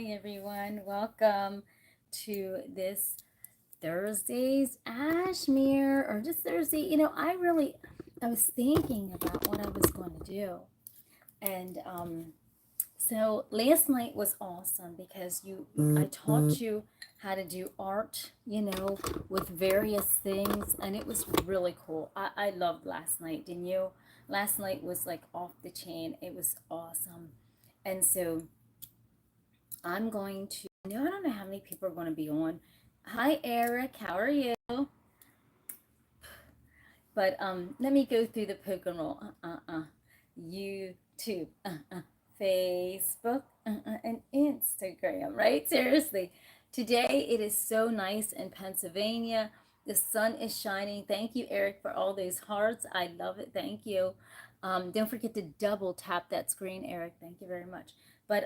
everyone. Welcome to this Thursday's Ashmere, or just Thursday. I was thinking about what I was going to do. And so last night was awesome because I taught you how to do art, with various things. And it was really cool. I loved last night, didn't you? Last night was like off the chain. It was awesome. And so I'm going to, I don't know how many people are going to be on. Hi, Eric. How are you? But let me go through the poke and roll. YouTube, Facebook, and Instagram, right? Seriously. Today it is so nice in Pennsylvania. The sun is shining. Thank you, Eric, for all those hearts. I love it. Thank you. Don't forget to double tap that screen, Eric. Thank you very much. But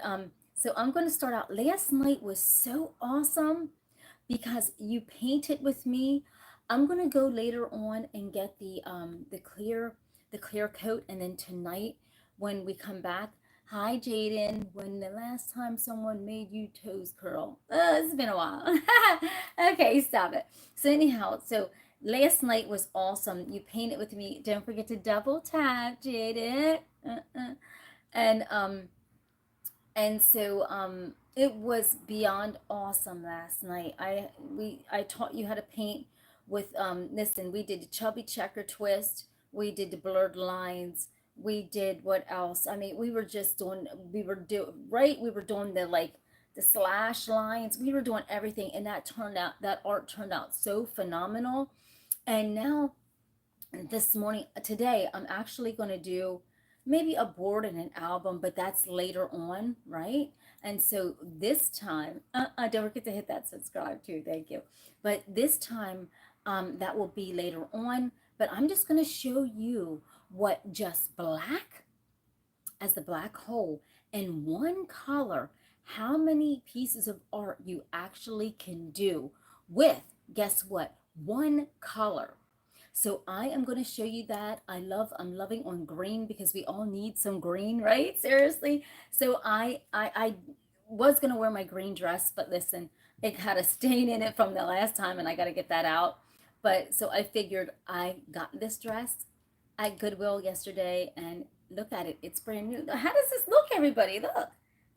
so I'm going to start out. Last night was so awesome because you painted with me. I'm going to go later on and get the clear coat, and then tonight when we come back. Hi, Jaden. When the last time someone made you toes curl? It's been a while. Okay, stop it. So anyhow, so last night was awesome. You painted with me. Don't forget to double tap, Jaden. And it was beyond awesome last night. I taught you how to paint with listen, we did the chubby checker twist, we did the blurred lines, we did what else? I mean, we were doing the slash lines. We were doing everything, and that art turned out so phenomenal. And now today, I'm actually going to do maybe a board and an album, but that's later on, right? And so this time, don't forget to hit that subscribe too. Thank you. But this time, that will be later on. But I'm just going to show you what just black as the black hole in one color, how many pieces of art you actually can do with, guess what, one color. So I am going to show you that. I'm loving on green because we all need some green, right? Seriously. So I was going to wear my green dress, but listen, it had a stain in it from the last time and I got to get that out. But so I figured I got this dress at Goodwill yesterday, and look at it. It's brand new. How does this look, everybody? Look.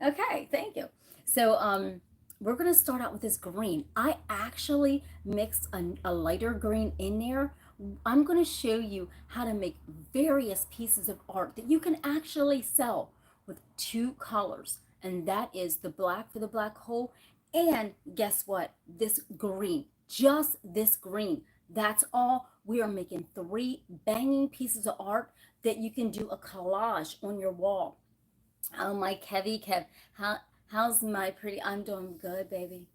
Okay, thank you. So we're going to start out with this green. I actually mixed a lighter green in there. I'm going to show you how to make various pieces of art that you can actually sell with two colors. And that is the black for the black hole. And guess what? This green, just this green. That's all. We are making 3 banging pieces of art that you can do a collage on your wall. Oh, my Kev, how's my pretty? I'm doing good, baby.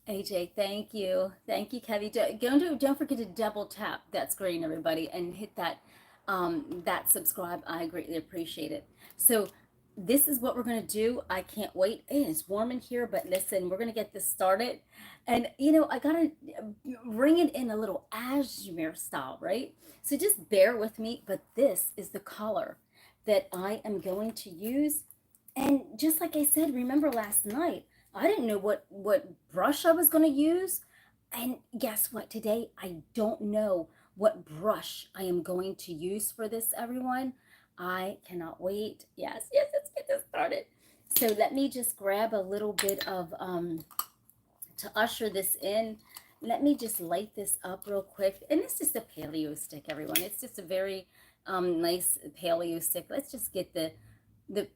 AJ, thank you, Kevy. Don't forget to double tap that screen, everybody, and hit that subscribe. I greatly appreciate it. So this is what we're gonna do. I can't wait. It's warm in here, but listen, we're gonna get this started, and I gotta bring it in a little Ashmere style, right? So just bear with me. But this is the color that I am going to use, and just like I said, remember last night, I didn't know what brush I was going to use. And guess what? Today, I don't know what brush I am going to use for this, everyone. I cannot wait. Yes, let's get this started. So let me just grab a little bit of, to usher this in, let me just light this up real quick. And it's just a paleo stick, everyone. It's just a very nice paleo stick. Let's just get the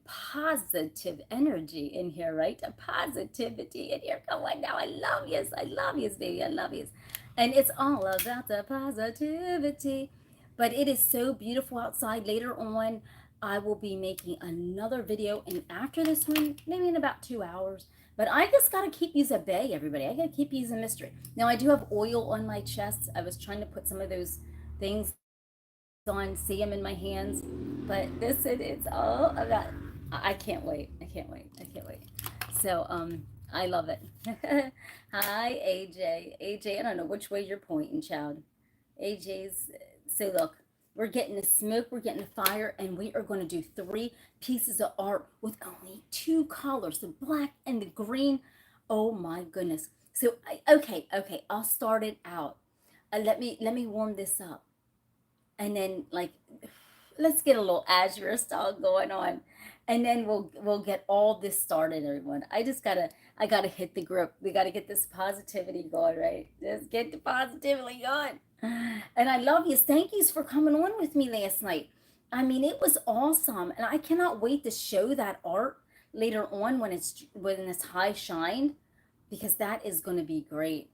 positive energy in here, right? The positivity in here. Come on now. I love yous, baby. I love yous. And it's all about the positivity. But it is so beautiful outside. Later on, I will be making another video. And after this one, maybe in about 2 hours. But I just got to keep yous at bay, everybody. I got to keep yous a mystery. Now, I do have oil on my chest. I was trying to put some of those things on, see them in my hands, but it's all about. I can't wait. So I love it. Hi, AJ. I don't know which way you're pointing, child. AJ's. So look, We're getting the smoke, we're getting the fire, and we are going to do 3 pieces of art with only 2 colors, the black and the green. Oh my goodness. So, okay, I'll start it out. Let me warm this up. And then, like, let's get a little azure style going on, and then we'll get all this started, everyone. I gotta hit the grip. We gotta get this positivity going, right? Just get the positivity going. And I love you. Thank yous for coming on with me last night. I mean, it was awesome, and I cannot wait to show that art later on when it's high shined, because that is going to be great.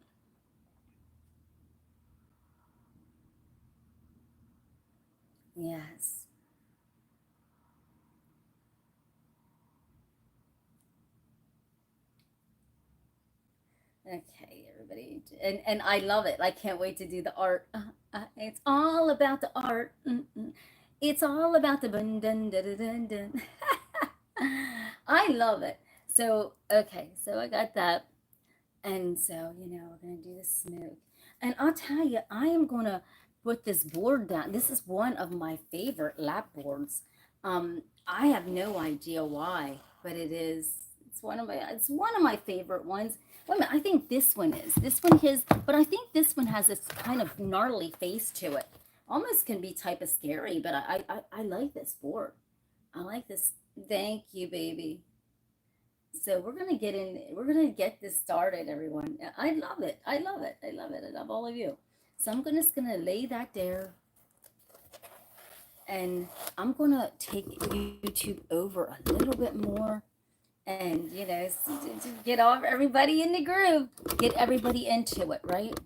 Yes. Okay, everybody, and I love it. I can't wait to do the art. It's all about the art. It's all about the dun dun dun dun dun. I love it. So okay, so I got that, and so we're gonna do the smoke. And I'll tell you, I am gonna put this board down. This is one of my favorite lap boards. I have no idea why, but it is. It's one of my favorite ones. Wait a minute, I think this one is. This one is, but I think this one has this kind of gnarly face to it. Almost can be type of scary, but I like this board. I like this. Thank you, baby. So we're gonna get this started, everyone. I love it. I love it. I love it. I love all of you. So just gonna lay that there, and I'm gonna take YouTube over a little bit more, and get off everybody in the groove, get everybody into it, right?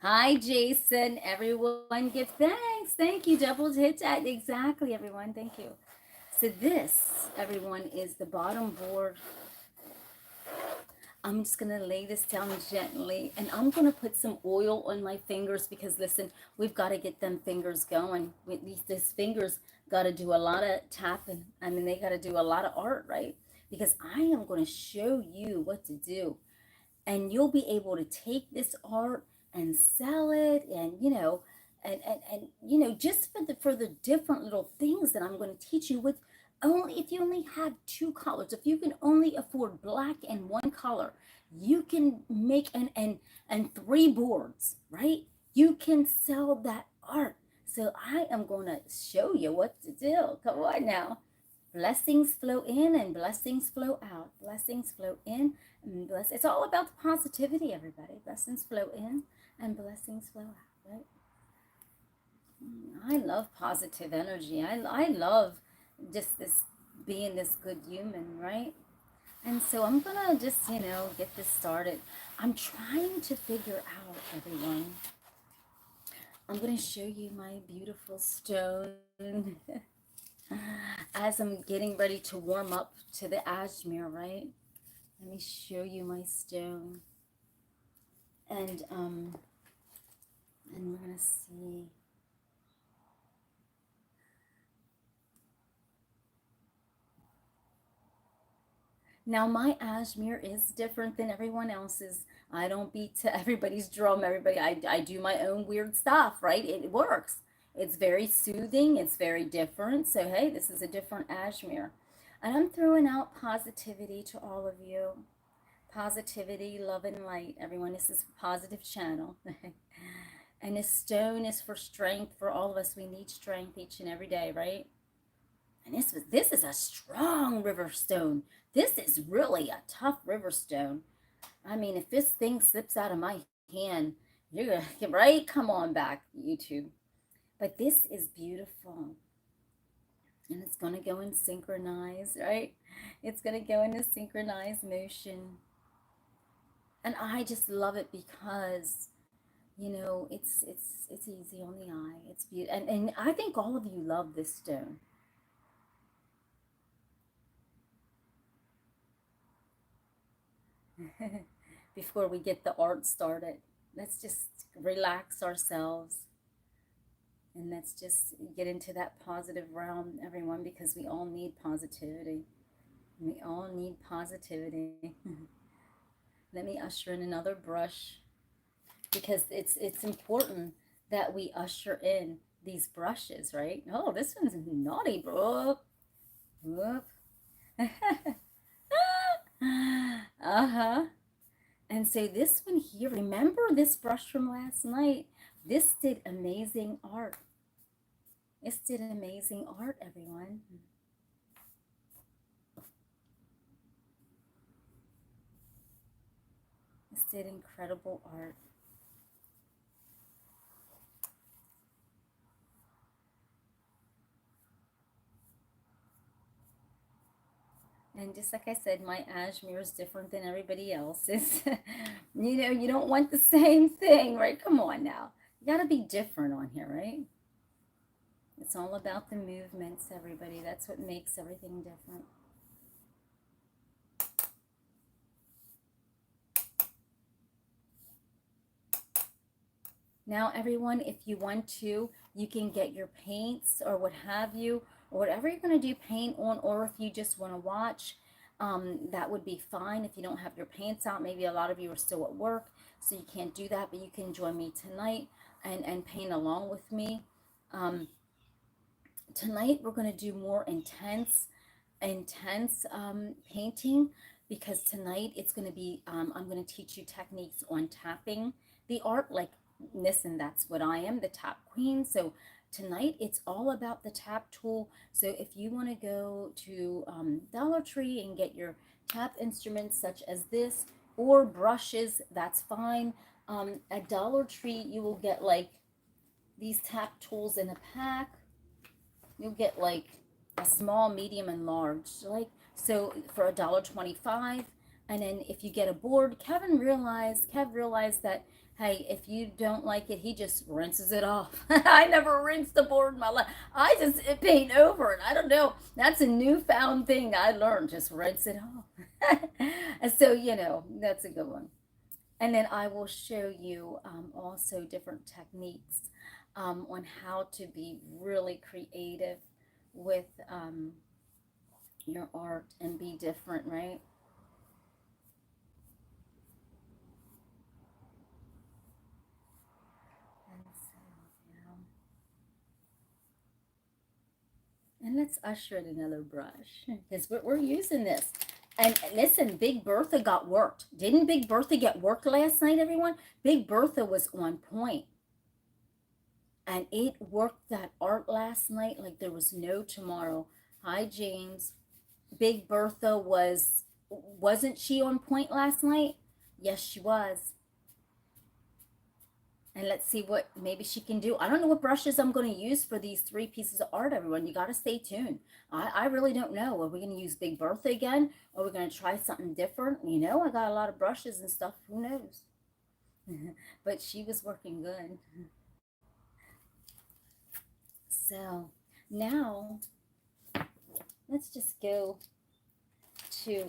Hi, Jason. Everyone, give thanks. Thank you. Double hit that. Exactly, everyone. Thank you. So this, everyone, is the bottom board. I'm just going to lay this down gently, and I'm going to put some oil on my fingers because, listen, we've got to get them fingers going. These fingers got to do a lot of tapping. I mean, they got to do a lot of art, right? Because I am going to show you what to do, and you'll be able to take this art and sell it, and just for the different little things that I'm going to teach you with. Only if you only have 2 colors, if you can only afford black and 1 color, you can make and 3 boards, right? You can sell that art. So I am going to show you what to do. Come on now. Blessings flow in and blessings flow out. Blessings flow in and it's all about the positivity, everybody. Blessings flow in and blessings flow out, right? I love positive energy. I love just this being this good human, right? And so I'm gonna just, get this started. I'm trying to figure out, everyone. I'm gonna show you my beautiful stone as I'm getting ready to warm up to the ashmere, right? Let me show you my stone. And we're gonna see. Now, my ashmere is different than everyone else's. I don't beat to everybody's drum. I do my own weird stuff, right? It works. It's very soothing. It's very different. So, hey, this is a different ashmere. And I'm throwing out positivity to all of you. Positivity, love, and light. Everyone, this is a positive channel. And this stone is for strength for all of us. We need strength each and every day, right? And this is a strong river stone. This is really a tough river stone. I mean, if this thing slips out of my hand, you're gonna get right. Come on back, YouTube. But this is beautiful, and it's gonna go in synchronized, right? It's gonna go in a synchronized motion, and I just love it because it's easy on the eye. It's beautiful, and I think all of you love this stone. Before we get the art started, let's just relax ourselves, and let's just get into that positive realm, everyone, because we all need positivity. We all need positivity. Let me usher in another brush, because it's important that we usher in these brushes, right? Oh, this one's naughty, bro. Whoop. Uh-huh. And so this one here, remember this brush from last night? This did amazing art. This did amazing art, everyone. This did incredible art. And just like I said, my ashmere is different than everybody else's. You know, you don't want the same thing, right? Come on now. You got to be different on here, right? It's all about the movements, everybody. That's what makes everything different. Now, everyone, if you want to, you can get your paints or what have you, or whatever you're going to do paint on, or if you just want to watch, that would be fine. If you don't have your paints out, maybe a lot of you are still at work, so you can't do that, but you can join me tonight and paint along with me. Tonight, we're going to do more intense painting, because tonight it's going to be, I'm going to teach you techniques on tapping the art. Like, listen, that's what I am, the tap queen. So tonight it's all about the tap tool. So if you want to go to Dollar Tree and get your tap instruments such as this, or brushes, that's fine. At Dollar Tree you will get like these tap tools in a pack. You'll get like a small, medium, and large. Like, so for $1.25. And then if you get a board, Kev realized that, hey, if you don't like it, he just rinses it off. I never rinsed the board in my life. I just paint over it. I don't know. That's a newfound thing I learned. Just rinse it off. And so, you know, that's a good one. And then I will show you also different techniques on how to be really creative with your art and be different, right? And so, yeah. And let's usher in another brush, because we're using this. And listen, Big Bertha got worked. Didn't Big Bertha get worked last night, everyone? Big Bertha was on point. And it worked that art last night like there was no tomorrow. Hi, James. Big Bertha wasn't she on point last night? Yes, she was. And let's see what maybe she can do. I don't know what brushes I'm going to use for these 3 pieces of art, everyone. You got to stay tuned. I really don't know. Are we going to use Big Bertha again? Or are we going to try something different? You know, I got a lot of brushes and stuff. Who knows? But she was working good. So now let's just go to,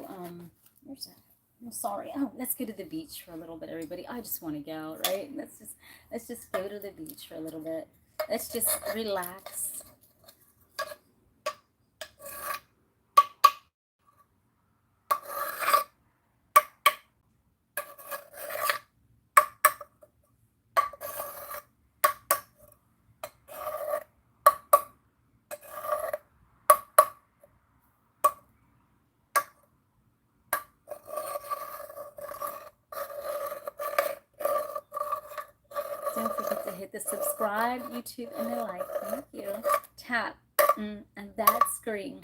where's that? I'm sorry. Oh, let's go to the beach for a little bit, everybody. I just want to go, right? Let's just go to the beach for a little bit. Let's just relax. Don't forget to hit the subscribe, YouTube, and the like. Thank you. Tap and that screen.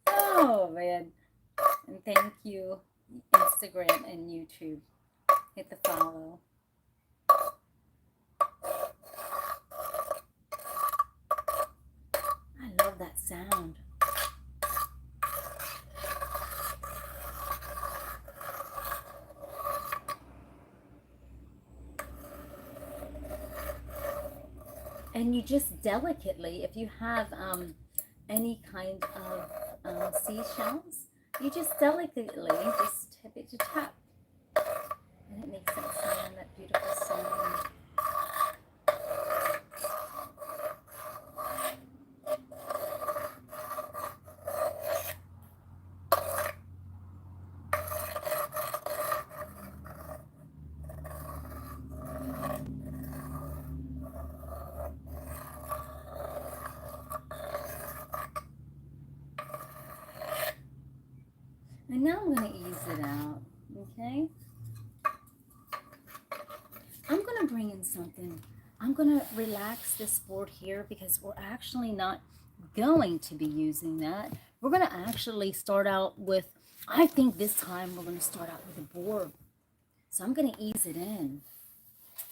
Oh, man. And thank you, Instagram and YouTube. Hit the follow. I love that sound. And you just delicately, if you have any kind of seashells, you just delicately just tip it to tap. And it makes that sound, that beautiful sound. Now I'm going to ease it out, okay? I'm going to bring in something. I'm going to relax this board here because we're actually not going to be using that. We're going to actually start out with, I think this time we're going to start out with a board. So I'm going to ease it in.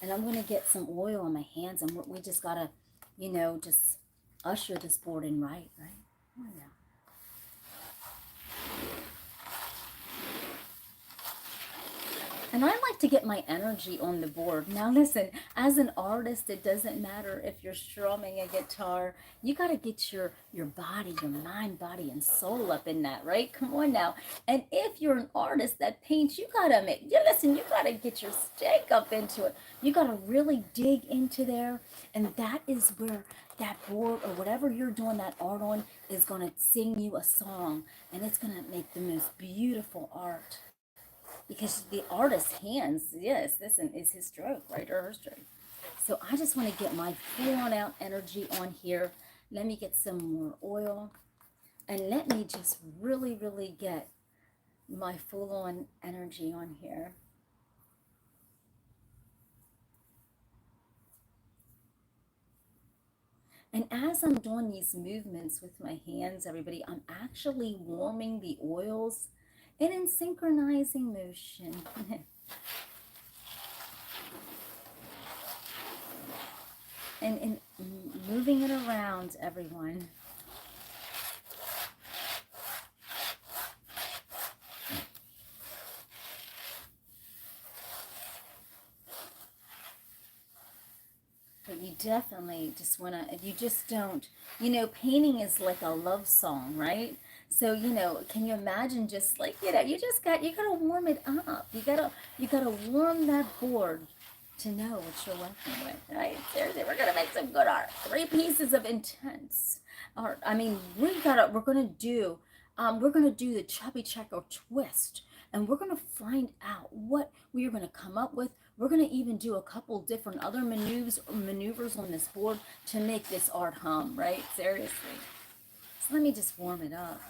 And I'm going to get some oil on my hands. And we just got to, you know, just usher this board in right? Oh, yeah. And I like to get my energy on the board. Now listen, as an artist, it doesn't matter if you're strumming a guitar. You got to get your body, your mind, body, and soul up in that, right? Come on now. And if you're an artist that paints, you got to you got to get your stake up into it. You got to really dig into there. And that is where that board or whatever you're doing that art on is going to sing you a song. And it's going to make the most beautiful art. Because the artist's hands, yes, this is his stroke, right, or her stroke. So I just want to get my full out energy on here. Let me get some more oil. And let me just really, really get my full on energy on here. And as I'm doing these movements with my hands, everybody, I'm actually warming the oils and in synchronizing motion. and moving it around, everyone. But you definitely just want to, if you just don't, you know, painting is like a love song, right? So, you know, can you imagine just like, you know, you gotta warm it up. You gotta warm that board to know what you're working with, right? Seriously, we're gonna make some good art. 3 pieces of intense art. I mean, we're gonna do the chubby checker twist, and we're gonna find out what we are gonna come up with. We're gonna even do a couple different other maneuvers on this board to make this art hum, right? Seriously. So let me just warm it up.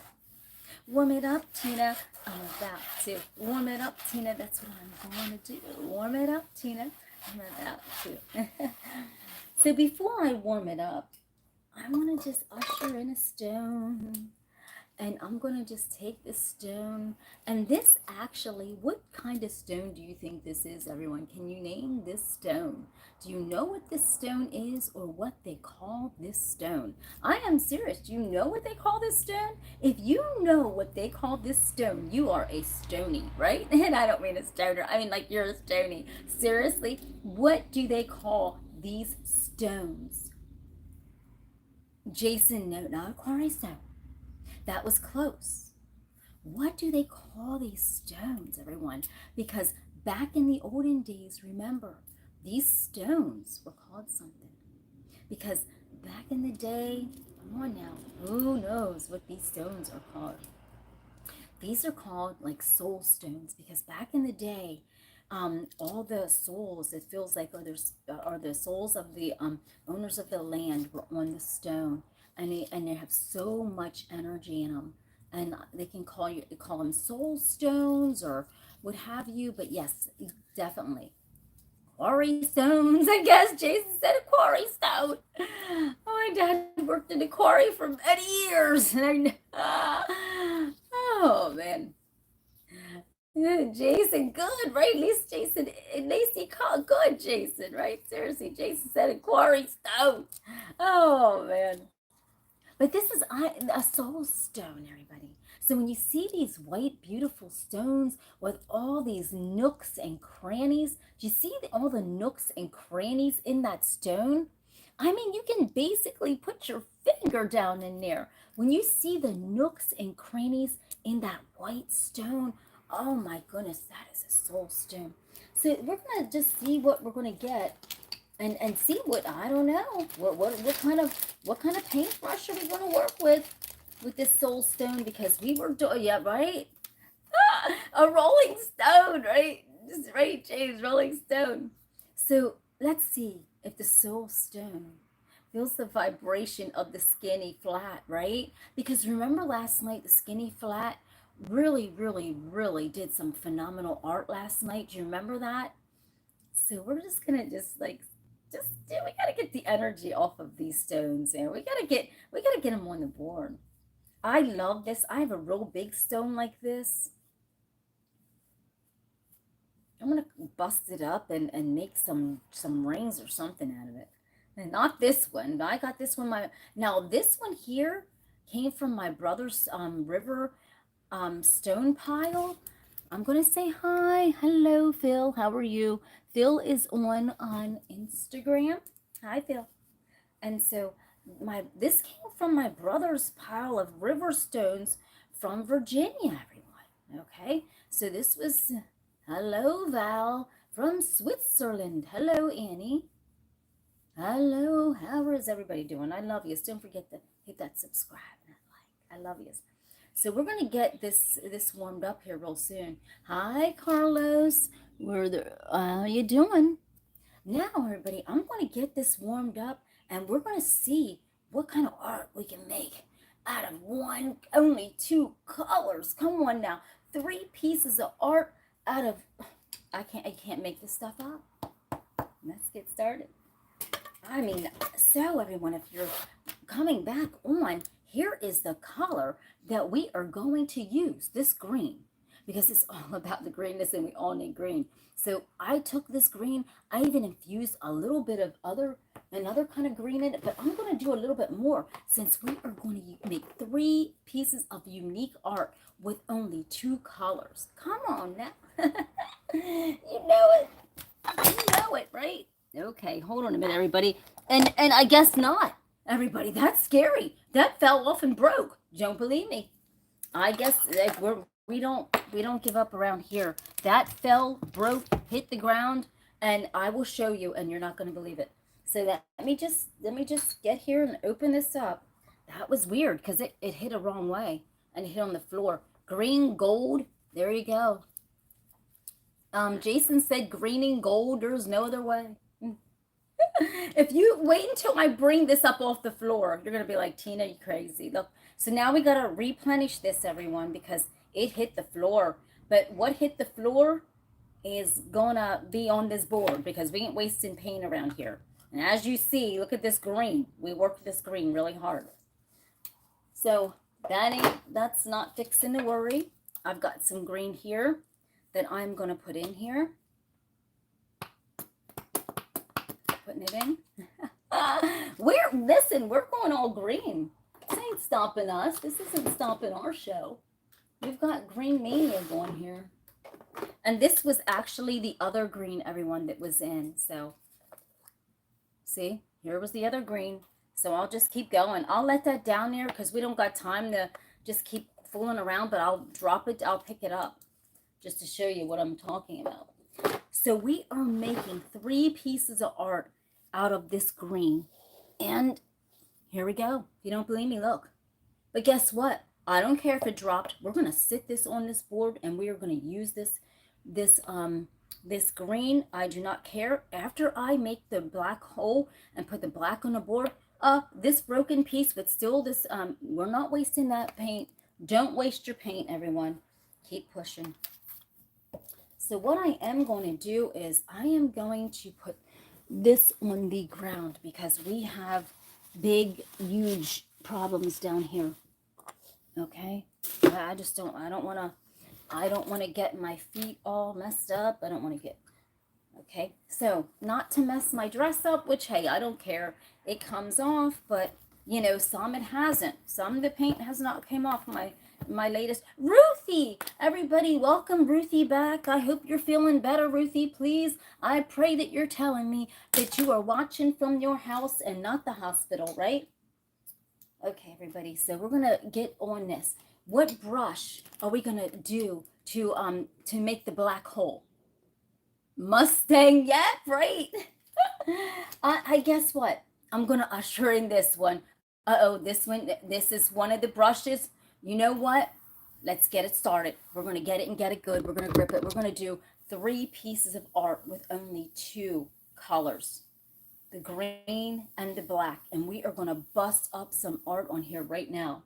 Warm it up, Tina. I'm about to warm it up, Tina. That's what I'm going to do. Warm it up, Tina. I'm about to. So before I warm it up, I want to just usher in a stone. And I'm going to just take this stone. And this actually, what kind of stone do you think this is, everyone? Can you name this stone? Do you know what this stone is or what they call this stone? I am serious. Do you know what they call this stone? If you know what they call this stone, you are a stony, right? And I don't mean a stoner. I mean like you're a stony. Seriously, what do they call these stones? Jason, no, not a quarry stone. That was close. What do they call these stones, everyone? Because back in the olden days, remember, these stones were called something. Because back in the day, come on now, who knows what these stones are called? These are called like soul stones because back in the day, all the souls, it feels like, are the souls of the owners of the land were on the stone, and they have so much energy in them, and they can call them soul stones or what have you. But yes, definitely quarry stones. I guess Jason said a quarry stone. Oh, my dad worked in a quarry for many years, and oh man. Jason, good, right? At least Jason, Lacey called good, Jason, right? Seriously, Jason said a quarry stone. Oh, man. But this is a soul stone, everybody. So when you see these white, beautiful stones with all these nooks and crannies, do you see all the nooks and crannies in that stone? I mean, you can basically put your finger down in there. When you see the nooks and crannies in that white stone, oh my goodness, that is a soul stone. So we're gonna just see what we're gonna get, and see what, I don't know, what kind of paintbrush are we gonna work with this soul stone, because we were doing, yeah, right. A rolling stone, right? Just right, James, rolling stone. So let's see if the soul stone feels the vibration of the skinny flat, right? Because remember last night, the skinny flat really, really, really did some phenomenal art last night. Do you remember that? So we're just gonna we gotta get the energy off of these stones, and we gotta get them on the board. I love this. I have a real big stone like this. I'm gonna bust it up and make some rings or something out of it. And not this one. I got this one. Now this one here came from my brother's river stone pile. I'm gonna say hi. Hello, Phil. How are you? Phil is on Instagram. Hi, Phil. And so my this came from my brother's pile of river stones from Virginia, everyone. Okay, so this was hello, Val from Switzerland. Hello, Annie. Hello, how is everybody doing? I love you. Don't forget to hit that subscribe and that like. I love you. So we're gonna get this warmed up here real soon. Hi, Carlos. How you doing? Now, everybody, I'm going to get this warmed up and we're going to see what kind of art we can make out of only two colors. Come on now. Three pieces of art out of, I can't make this stuff up. Let's get started. I mean, so everyone, if you're coming back on, here is the color that we are going to use, this green, because it's all about the greenness and we all need green. So I took this green, I even infused a little bit of another kind of green in it, but I'm going to do a little bit more since we are going to make three pieces of unique art with only two colors. Come on now. You know it. You know it, right? Okay, hold on a minute, everybody. And I guess not, everybody. That's scary. That fell off and broke. Don't believe me. I guess like we don't give up around here. That fell, broke, hit the ground, and I will show you, and you're not going to believe it. So let me just get here and open this up. That was weird because it hit a wrong way and it hit on the floor. Green gold. There you go. Jason said green and gold. There's no other way. If you wait until I bring this up off the floor, you're gonna be like, Tina, you crazy. Look, so now we gotta replenish this, everyone, because it hit the floor. But what hit the floor is gonna be on this board because we ain't wasting paint around here. And as you see, look at this green. We worked this green really hard. So that's not fixing to worry. I've got some green here that I'm gonna put in here. Putting it in. We're going all green. This ain't stopping us. This isn't stopping our show. We've got green mania going here. And this was actually the other green, everyone, that was in. So, see, here was the other green. So I'll just keep going. I'll let that down there because we don't got time to just keep fooling around, but I'll drop it. I'll pick it up just to show you what I'm talking about. So we are making three pieces of art out of this green. And here we go. If you don't believe me, look. But guess what? I don't care if it dropped. We're going to sit this on this board and we are going to use this green. I do not care. After I make the black hole and put the black on the board, this broken piece, but still this, we're not wasting that paint. Don't waste your paint, everyone. Keep pushing. So what I am going to do is I am going to put this on the ground because we have big, huge problems down here. Okay? I don't want to get my feet all messed up. I don't want to get, okay? So not to mess my dress up, which, hey, I don't care. It comes off, but, you know, some it hasn't. Some of the paint has not came off my latest. Ruthie, everybody, welcome Ruthie back. I hope you're feeling better, Ruthie. Please, I pray that you're telling me that you are watching from your house and not the hospital, right? Okay, everybody, so we're gonna get on this. What brush are we gonna do to make the black hole? Mustang, yeah, right. I guess what? I'm gonna usher in this one. This is one of the brushes. You know what? Let's get it started. We're going to get it and get it good. We're going to grip it. We're going to do three pieces of art with only two colors, the green and the black. And we are going to bust up some art on here right now.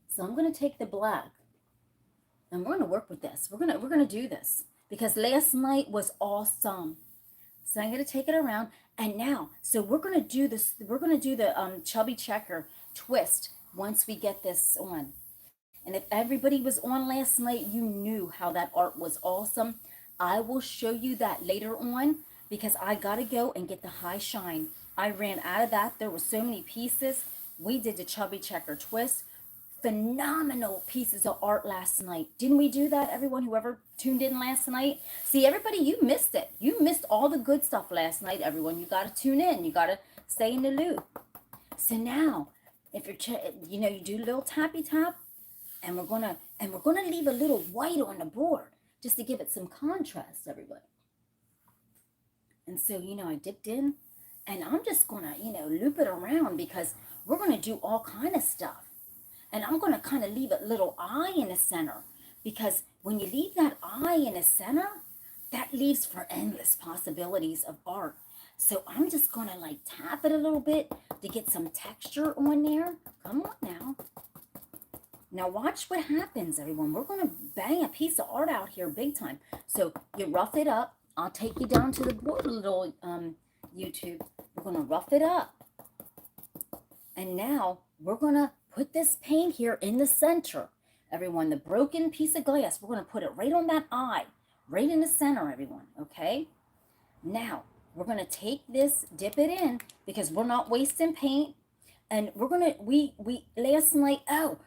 So I'm going to take the black And we're going to work with this. We're going to do this because last night was awesome. So I'm going to take it around. And now, so we're going to do this. We're going to do the chubby checker twist once we get this on. And if everybody was on last night, you knew how that art was awesome. I will show you that later on because I got to go and get the high shine. I ran out of that. There were so many pieces. We did the chubby checker twist. Phenomenal pieces of art last night. Didn't we do that, everyone, whoever tuned in last night? See, everybody, you missed it. You missed all the good stuff last night, everyone. You got to tune in. You got to stay in the loop. So now, if you're, you do a little tappy tap, and we're gonna leave a little white on the board just to give it some contrast, everybody. And so, I dipped in, and I'm just gonna, loop it around because we're gonna do all kind of stuff. And I'm going to kind of leave a little eye in the center because when you leave that eye in the center, that leaves for endless possibilities of art. So I'm just going to like tap it a little bit to get some texture on there. Come on now. Now watch what happens, everyone. We're going to bang a piece of art out here big time. So you rough it up. I'll take you down to the board a little, YouTube. We're going to rough it up. And now we're going to put this paint here in the center. Everyone, the broken piece of glass, we're going to put it right on that eye, right in the center, everyone, okay? Now, we're going to take this, dip it in, because we're not wasting paint. And we're going to, we last night,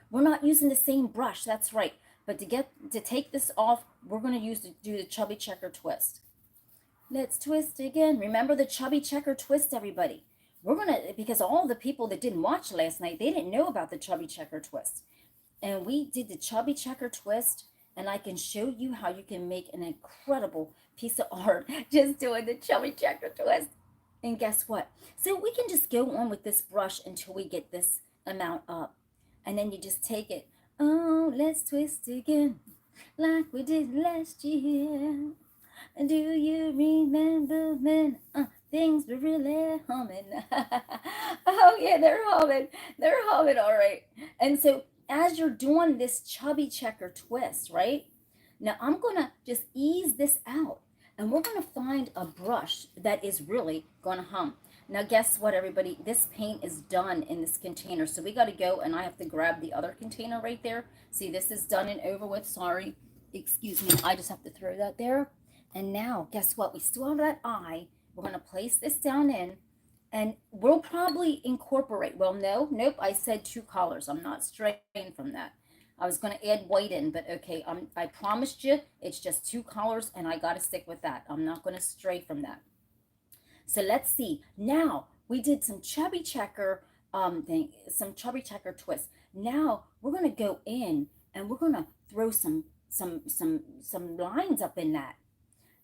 we're not using the same brush, that's right. But to take this off, we're going to do the chubby checker twist. Let's twist again. Remember the chubby checker twist, everybody. We're going to, because all the people that didn't watch last night, they didn't know about the chubby checker twist. And we did the chubby checker twist, and I can show you how you can make an incredible piece of art just doing the chubby checker twist. And guess what? So we can just go on with this brush until we get this amount up. And then you just take it. Oh, let's twist again like we did last year. Do you remember when things were really humming? Oh yeah, they're humming. They're humming, all right. And so as you're doing this chubby checker twist, right? Now I'm gonna just ease this out, and we're gonna find a brush that is really gonna hum. Now guess what, everybody? This paint is done in this container, so we gotta go, and I have to grab the other container right there. See, this is done and over with. Sorry, excuse me. I just have to throw that there. And now, guess what? We still have that eye. We're going to place this down in, and we'll probably incorporate. Well, nope. I said 2 colors. I'm not straying from that. I was going to add white in, but okay. I promised you it's just 2 colors, and I got to stick with that. I'm not going to stray from that. So let's see. Now, we did some chubby checker some chubby checker twist. Now, we're going to go in, and we're going to throw some lines up in that.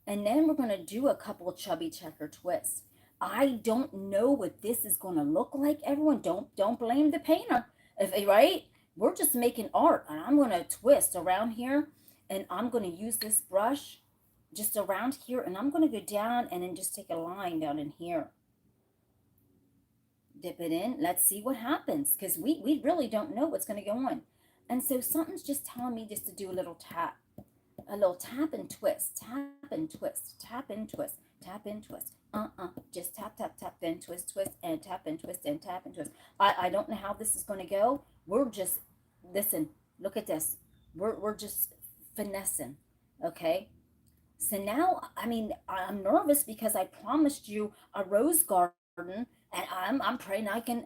And then we're going to do a couple of chubby checker twists. I don't know what this is going to look like, everyone. Don't blame the painter, right? We're just making art, and I'm going to twist around here, and I'm going to use this brush just around here, and I'm going to go down and then just take a line down in here. Dip it in. Let's see what happens, because we really don't know what's going to go on. And so something's just telling me just to do a little tap. A little tap and twist, tap and twist, tap and twist, tap and twist. Just tap, tap, tap, then twist, twist, and tap and twist, and tap and twist. I don't know how this is going to go. We're just, listen, look at this. We're just finessing, okay? So now, I'm nervous because I promised you a rose garden, and I'm praying I can,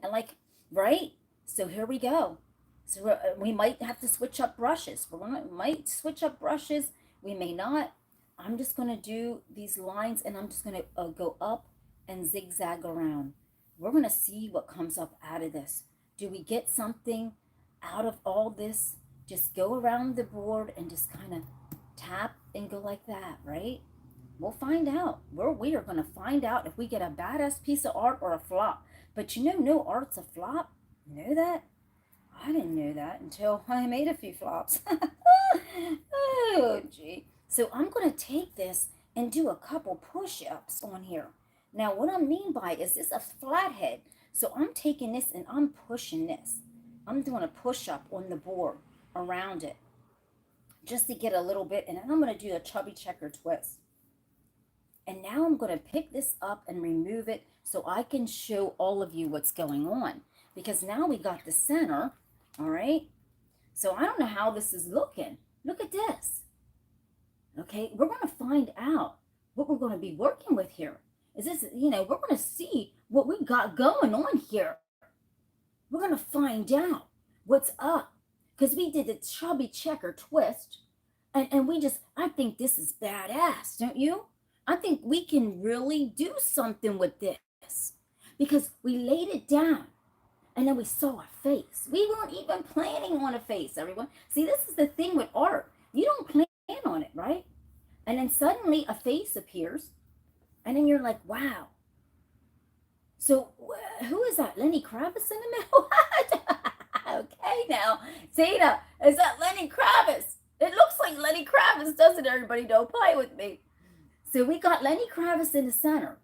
right? So here we go. So we might have to switch up brushes. Might switch up brushes. We may not. I'm just going to do these lines, and I'm just going to go up and zigzag around. We're going to see what comes up out of this. Do we get something out of all this? Just go around the board and just kind of tap and go like that, right? We'll find out. We are going to find out if we get a badass piece of art or a flop. But no art's a flop. You know that? I didn't know that until I made a few flops. Oh, gee. So I'm going to take this and do a couple push-ups on here. Now, what I mean by is this a flathead. So I'm taking this and I'm pushing this. I'm doing a push-up on the board around it. just to get a little bit. And then I'm going to do a chubby checker twist. And now I'm going to pick this up and remove it so I can show all of you what's going on. Because now we got the center, all right? So I don't know how this is looking. Look at this. Okay, we're going to find out what we're going to be working with here. Is this, we're going to see what we got going on here. We're going to find out what's up. Because we did the chubby checker twist. And I think this is badass, don't you? I think we can really do something with this. Because we laid it down. And then we saw a face. We weren't even planning on a face, everyone. See, this is the thing with art. You don't plan on it, right? And then suddenly a face appears. And then you're like, wow. So who is that? Lenny Kravitz in the middle? Okay, now. Tina, is that Lenny Kravitz? It looks like Lenny Kravitz, doesn't everybody? Don't play with me. So we got Lenny Kravitz in the center.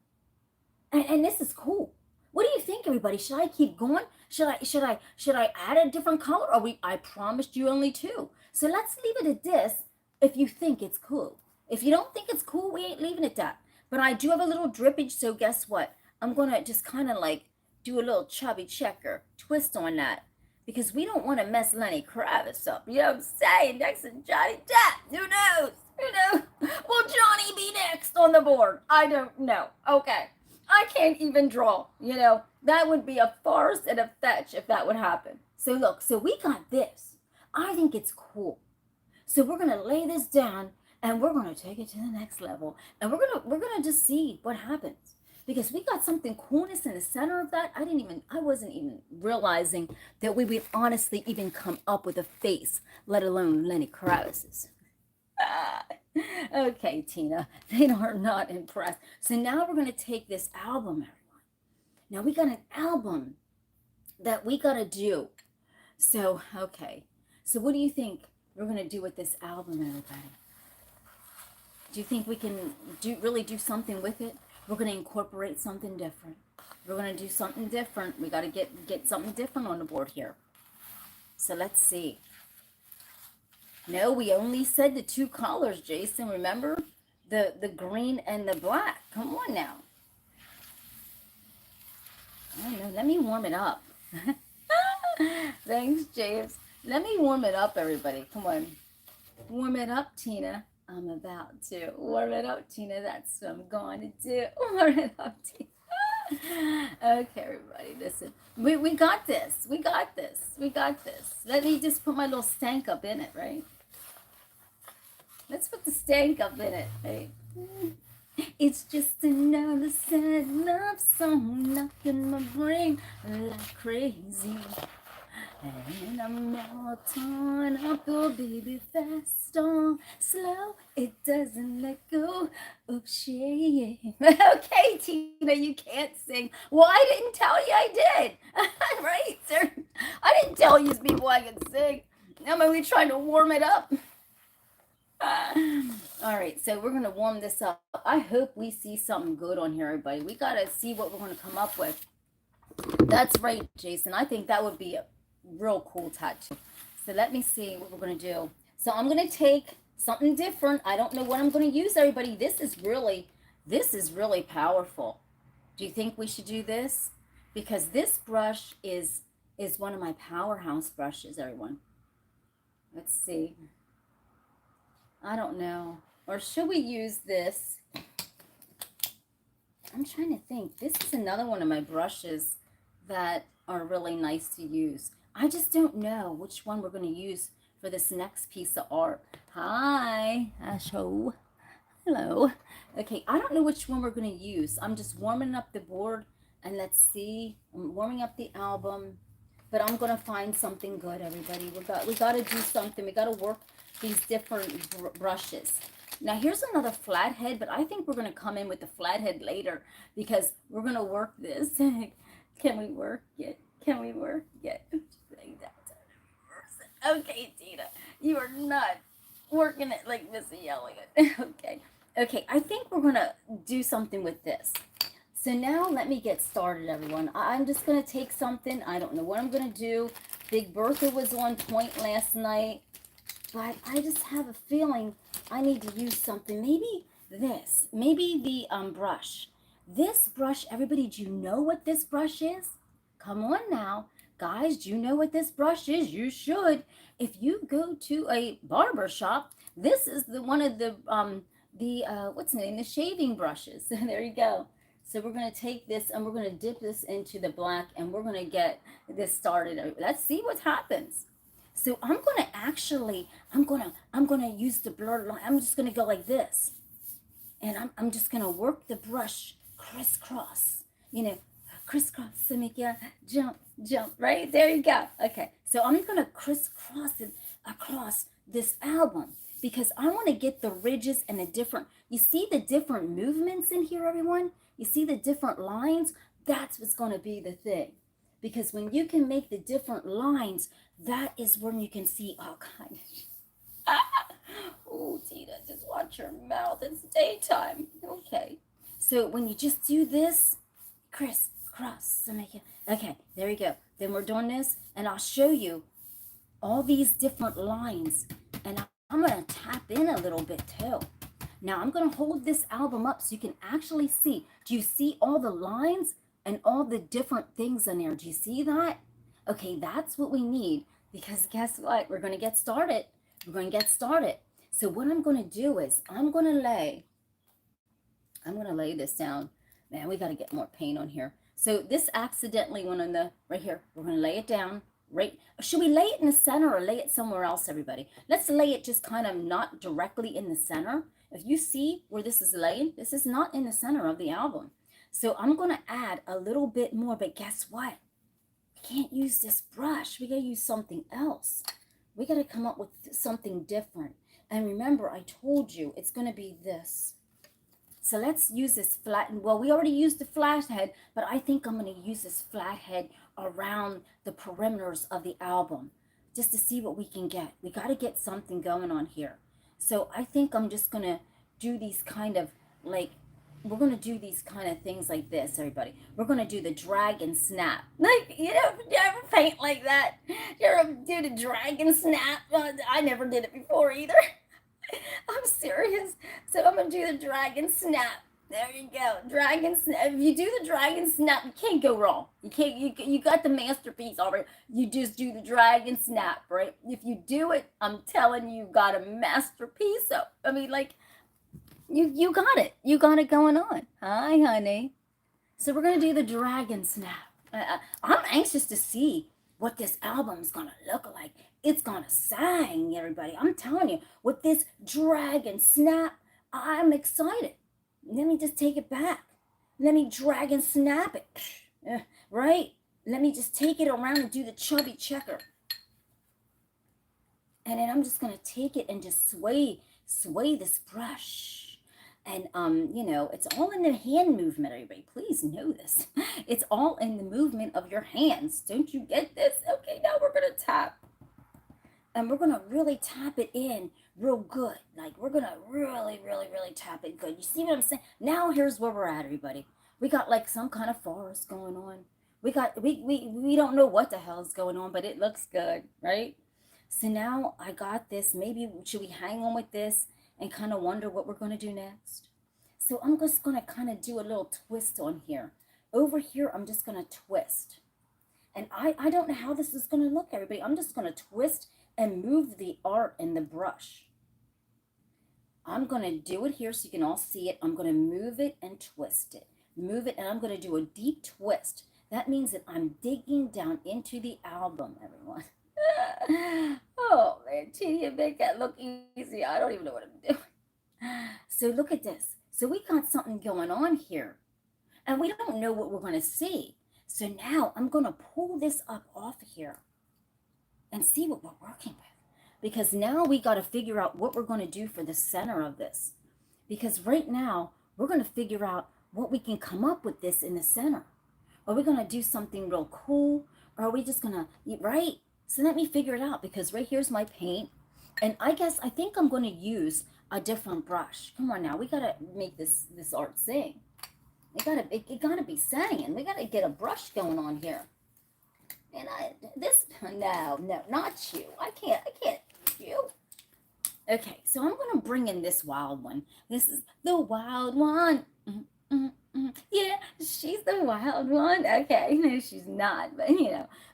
And this is cool. What do you think, everybody? Should I keep going? Should I add a different color? Or I promised you only 2. So let's leave it at this if you think it's cool. If you don't think it's cool, we ain't leaving it that. But I do have a little drippage, so guess what? I'm going to just kind of like do a little chubby checker twist on that. Because we don't want to mess Lenny Kravitz up. You know what I'm saying? Next to Johnny Depp. Who knows? Who knows? Will Johnny be next on the board? I don't know. Okay. I can't even draw. That would be a farce and a fetch if that would happen. So look, so we got this. I think it's cool. So we're going to lay this down and we're going to take it to the next level. And we're going to just see what happens. Because we got something coolness in the center of that. I wasn't even realizing that we would honestly even come up with a face, let alone Lenny Kravitz's. Okay, Tina, they are not impressed. So now we're going to take this album, everyone. Now we got an album that we got to do. So, okay. So what do you think we're going to do with this album, everybody? Do you think we can really do something with it? We're going to incorporate something different. We're going to do something different. We got to get something different on the board here. So let's see. No, we only said the 2 colors, Jason. Remember? The green and the black. Come on now. I don't know. Let me warm it up. Thanks, James. Let me warm it up, everybody. Come on. Warm it up, Tina. I'm about to warm it up, Tina. That's what I'm going to do. Warm it up, Tina. Okay, everybody, listen. We got this. We got this. We got this. Let me just put my little stank up in it, right? Let's put the stank up in it, right? It's just another sad love song knocking my brain like crazy. And I'm all torn up, oh baby, fast on, slow, it doesn't let go of shame. Okay, Tina, you can't sing. Well, I didn't tell you I did. Right, sir? I didn't tell you people I could sing. I'm only trying to warm it up. All right, so we're going to warm this up. I hope we see something good on here, everybody. We got to see what we're going to come up with. That's right, Jason. I think that would be a real cool tattoo. So let me see what we're going to do. So I'm going to take something different. I don't know what I'm going to use, everybody. This is really powerful. Do you think we should do this? Because this brush is one of my powerhouse brushes, everyone. Let's see. I don't know. Or should we use this? I'm trying to think. This is another one of my brushes that are really nice to use. I just don't know which one we're going to use for this next piece of art. Hi, Asho. Hello. Okay, I don't know which one we're going to use. I'm just warming up the board, and let's see. I'm warming up the album, but I'm going to find something good, everybody. We got to do something. We got to work these different brushes. Now here's another flathead, but I think we're going to come in with the flathead later because we're going to work this. Can we work it? Can we work it? Okay, Tina, you are not working it like Missy Elliott. Okay, I think we're going to do something with this. So now let me get started, everyone. I'm just going to take something. I don't know what I'm going to do. Big Bertha was on point last night. but I just have a feeling I need to use something. Maybe this. Maybe the brush. This brush, everybody, do you know what this brush is? Come on now. Guys, do you know what this brush is? You should. If you go to a barber shop, this is the one of the what's the name? The shaving brushes. There you go. So we're going to take this and we're going to dip this into the black and we're going to get this started. Let's see what happens. So I'm going to actually, I'm going to use the blur line. I'm just going to go like this. And I'm just going to work the brush crisscross, you know, crisscross to make you jump, jump, right? There you go. Okay. So I'm going to crisscross it across this album because I want to get the ridges and the different, you see the different movements in here, everyone? You see the different lines? That's what's going to be the thing. Because when you can make the different lines, that is when you can see all kinds of oh, Tina, just watch your mouth. It's daytime. Okay. So when you just do this, crisscross, so make it. Okay, there you go. Then we're doing this, and I'll show you all these different lines, and I'm going to tap in a little bit too. Now I'm going to hold this album up so you can actually see. Do you see all the lines and all the different things in there? Do you see that? Okay, that's what we need because guess what? We're going to get started. We're going to get started. So what I'm going to do is I'm going to lay this down. Man, we got to get more paint on here. So this accidentally went on the, right here. We're going to lay it down. Right? Should we lay it in the center or lay it somewhere else, everybody? Let's lay it just kind of not directly in the center. If you see where this is laying, this is not in the center of the album. So I'm going to add a little bit more, but guess what? We can't use this brush. We got to use something else. We got to come up with something different. And remember, I told you it's going to be this. So let's use this flat, well, we already used the flat head, but I think I'm going to use this flat head around the perimeters of the album just to see what we can get. We got to get something going on here. So I think I'm just going to do these kind of like, we're going to do these kind of things like this, everybody. We're going to do the drag and snap. Like, you ever paint like that? You ever do the drag and snap? I never did it before either. I'm serious. So I'm going to do the drag and snap. There you go. Drag and snap. If you do the drag and snap, you can't go wrong. You can't, you got the masterpiece already. You just do the drag and snap, right? If you do it, I'm telling you, you got a masterpiece. So, I mean, like, you got it. You got it going on. Hi, honey. So we're going to do the drag and snap. I'm anxious to see what this album's going to look like. It's going to sing, everybody. I'm telling you, with this drag and snap, I'm excited. Let me just take it back. Let me drag and snap it. Right? Let me just take it around and do the chubby checker. And then I'm just going to take it and just sway this brush. And, it's all in the hand movement, everybody. Please know this. It's all in the movement of your hands. Don't you get this? Okay, now we're going to tap. And we're going to really tap it in real good. Like, we're going to really, really, really tap it good. You see what I'm saying? Now, here's where we're at, everybody. We got, like, some kind of forest going on. We don't know what the hell is going on, but it looks good, right? So now I got this. Maybe should we hang on with this and kind of wonder what we're going to do next? So I'm just going to kind of do a little twist on here. Over here, I'm just going to twist. And I don't know how this is going to look, everybody. I'm just going to twist and move the art in the brush. I'm going to do it here so you can all see it. I'm going to move it and twist it. Move it, and I'm going to do a deep twist. That means that I'm digging down into the album, everyone. Oh, man, Tina, you make that look easy. I don't even know what I'm doing. So look at this. So we got something going on here, and we don't know what we're going to see. So now I'm going to pull this up off here and see what we're working with. Because now we got to figure out what we're going to do for the center of this. Because right now, we're going to figure out what we can come up with this in the center. Are we going to do something real cool? Or are we just going to, right? So let me figure it out, because right here's my paint. And I think I'm going to use a different brush. Come on now, we got to make this art sing. It got to be singing. We got to get a brush going on here. And no, not you. I can't you. Okay, so I'm going to bring in this wild one. This is the wild one. Yeah, she's the wild one. Okay, no, she's not, but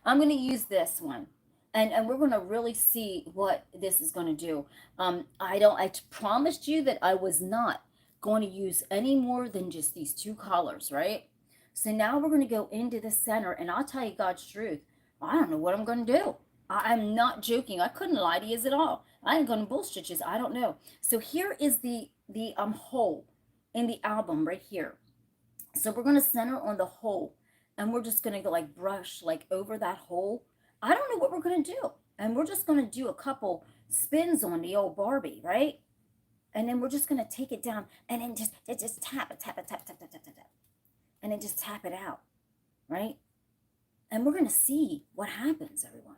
I'm going to use this one. And we're going to really see what this is going to do. I promised you that I was not going to use any more than just these two colors, right? So now we're going to go into the center, and I'll tell you God's truth. I don't know what I'm going to do. I'm not joking. I couldn't lie to you at all. I ain't gonna bullshit you. I don't know. So here is the hole in the album right here. So we're gonna center on the hole, and we're just gonna go like brush like over that hole. I don't know what we're gonna do, and we're just gonna do a couple spins on the old Barbie, right? And then we're just gonna take it down, and then just tap it, tap it, tap, tap, tap, tap, tap, tap, and then just tap it out, right? And we're gonna see what happens, everyone,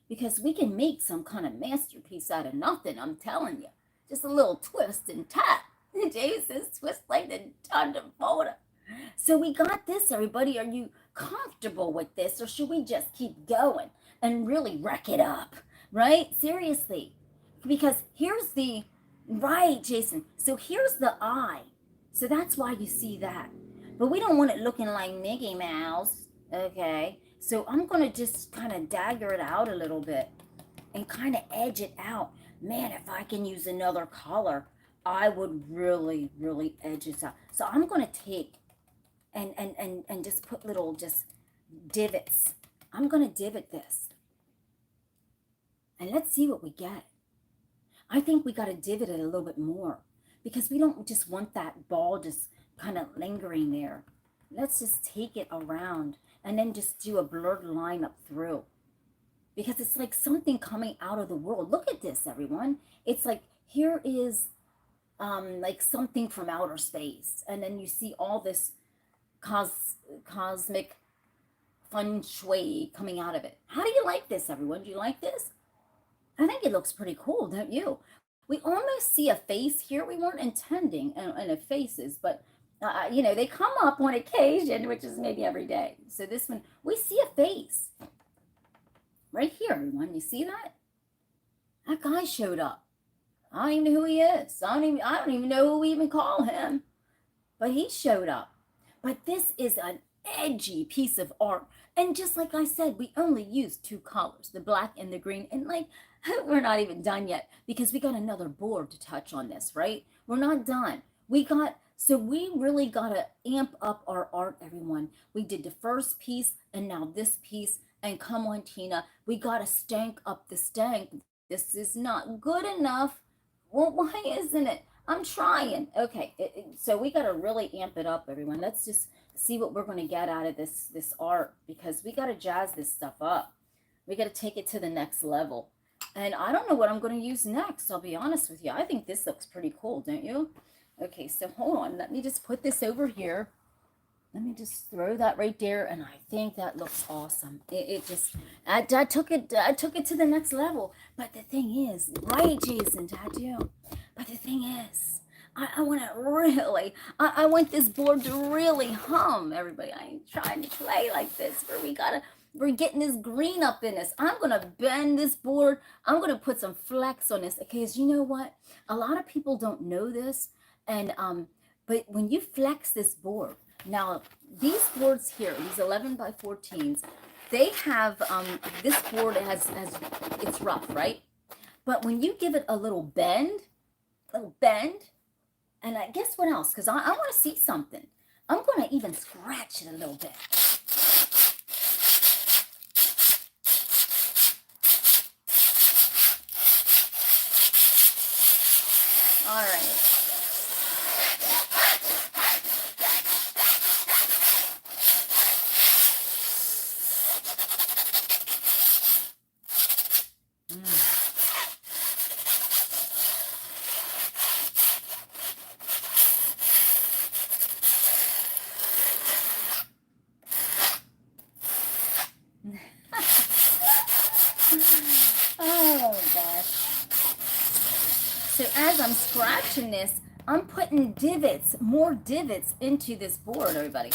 because we can make some kind of masterpiece out of nothing. I'm telling you, just a little twist and tap. Jesus, twist like the thunderbolt. So we got this, everybody. Are you comfortable with this, or should we just keep going and really wreck it up? Right? Seriously. Because here's the, right, Jason. So here's the eye. So that's why you see that. But we don't want it looking like Mickey Mouse. Okay. So I'm going to just kind of dagger it out a little bit and kind of edge it out. Man, if I can use another color, I would really, really edge this out. So I'm going to take and just put little just divots. I'm going to divot this. And let's see what we get. I think we got to divot it a little bit more because we don't just want that ball just kind of lingering there. Let's just take it around and then just do a blurred line up through. Because it's like something coming out of the world. Look at this, everyone. It's like here is like something from outer space. And then you see all this cosmic feng shui coming out of it. How do you like this, everyone? Do you like this? I think it looks pretty cool, don't you? We almost see a face here. We weren't intending any faces, but they come up on occasion, which is maybe every day. So this one, we see a face right here, everyone. You see that? That guy showed up. I don't even know who he is. I don't even know who we even call him, but he showed up. But this is an edgy piece of art. And just like I said, we only used two colors, the black and the green. And like, we're not even done yet because we got another board to touch on this, right? We're not done. So we really got to amp up our art, everyone. We did the first piece and now this piece. And come on, Tina, we got to stank up the stank. This is not good enough. Well, why isn't it? I'm trying. Okay, so we got to really amp it up, everyone. Let's just see what we're going to get out of this art because we got to jazz this stuff up. We got to take it to the next level. And I don't know what I'm going to use next. I'll be honest with you. I think this looks pretty cool, don't you? Okay, so hold on. Let me just put this over here. Let me just throw that right there, and I think that looks awesome. I took it to the next level. But the thing is, right, Jason, Tattoo. But the thing is, I want to really, I want this board to really hum, everybody. I ain't trying to play like this, we're getting this green up in this. I'm going to bend this board. I'm going to put some flex on this, because you know what? A lot of people don't know this, and but when you flex this board, now these boards here, these 11 by 14s, they have, this board has, it's rough, right? But when you give it a little bend, and I guess what else? Because I want to see something. I'm going to even scratch it a little bit. All right. Oh gosh. So as I'm scratching this, I'm putting divots, more divots into this board, everybody.